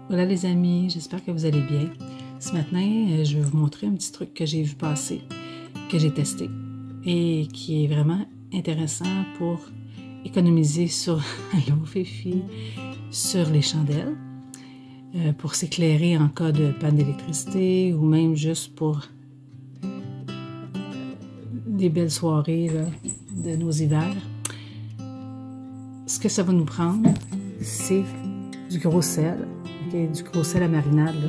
Voilà les amis, j'espère que vous allez bien. Ce matin, je vais vous montrer un petit truc que j'ai vu passer, que j'ai testé et qui est vraiment intéressant pour économiser sur l'eau Fifi, sur les chandelles, pour s'éclairer en cas de panne d'électricité ou même juste pour des belles soirées là, de nos hivers. Ce que ça va nous prendre, c'est du gros sel, okay, du gros sel à marinade, là,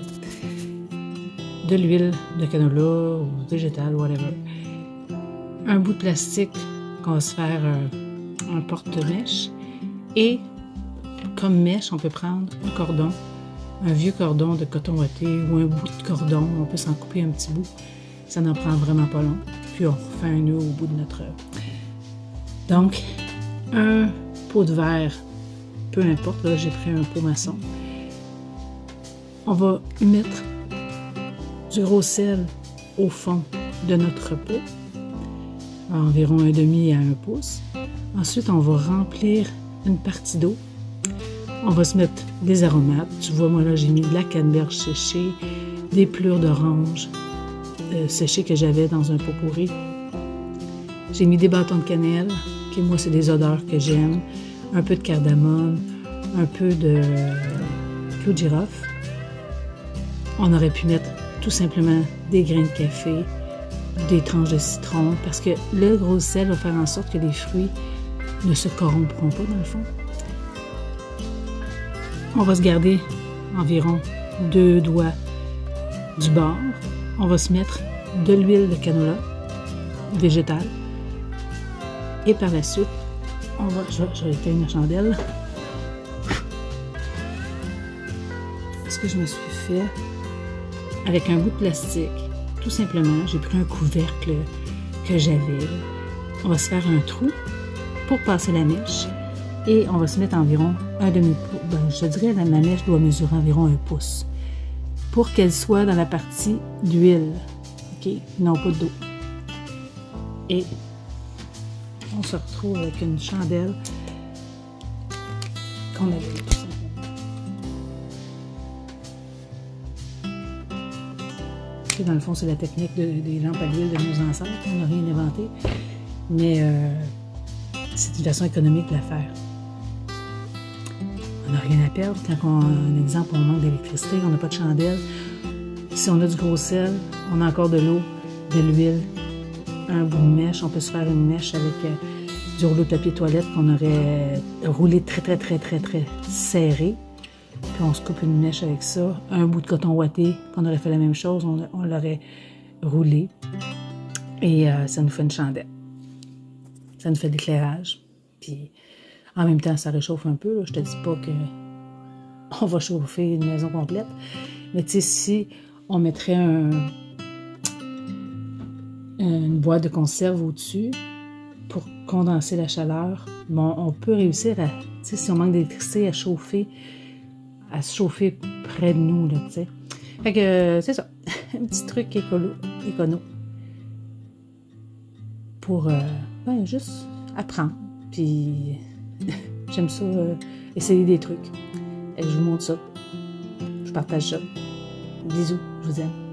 de l'huile de canola ou végétale, whatever. Un bout de plastique qu'on va se faire un porte-mèche. Et comme mèche, on peut prendre un cordon, un vieux cordon de coton ouaté ou un bout de cordon. On peut s'en couper un petit bout. Ça n'en prend vraiment pas long. Puis on refait un nœud au bout de notre... Donc, un pot de verre, peu importe, là j'ai pris un pot maçon. On va mettre du gros sel au fond de notre pot, environ un demi à 1 pouce. Ensuite, on va remplir une partie d'eau. On va se mettre des aromates. Tu vois, moi là, j'ai mis de la canneberge séchée, des pelures d'orange séchées que j'avais dans un pot pourri. J'ai mis des bâtons de cannelle, qui moi, c'est des odeurs que j'aime. Un peu de cardamome, un peu de clou de girofle. On aurait pu mettre tout simplement des grains de café, des tranches de citron, parce que le gros sel va faire en sorte que les fruits ne se corrompront pas dans le fond. On va se garder environ 2 doigts du bord. On va se mettre de l'huile de canola végétale. Et par la suite, on va... Je vais éteindre la chandelle. Ce que je me suis fait avec un bout de plastique, tout simplement, j'ai pris un couvercle que j'avais. On va se faire un trou pour passer la mèche et on va se mettre environ un demi-pouce. Ben, je dirais que ma mèche doit mesurer environ 1 pouce pour qu'elle soit dans la partie d'huile, ok, non pas d'eau. Et on se retrouve avec une chandelle qu'on avait tout simplement. Dans le fond, c'est la technique des lampes à l'huile de nos ancêtres. On n'a rien inventé, mais c'est une façon économique de la faire. On n'a rien à perdre. Quand un exemple, on manque d'électricité, on n'a pas de chandelle. Si on a du gros sel, on a encore de l'eau, de l'huile, un bout de mèche. On peut se faire une mèche avec du rouleau de papier toilette qu'on aurait roulé très serré. Puis on se coupe une mèche avec ça. Un bout de coton ouaté, qu'on aurait fait la même chose, on l'aurait roulé. Et ça nous fait une chandelle. Ça nous fait de l'éclairage. Puis en même temps, ça réchauffe un peu. Là. Je te dis pas qu'on va chauffer une maison complète. Mais tu sais, si on mettrait une boîte de conserve au-dessus pour condenser la chaleur, bon, on peut réussir à, tu sais, si on manque d'électricité, à se chauffer près de nous, là, tu sais. Fait que, c'est ça. Un petit truc écono. Pour, ben, juste apprendre. Puis, j'aime ça, essayer des trucs. Et je vous montre ça. Je partage ça. Bisous, je vous aime.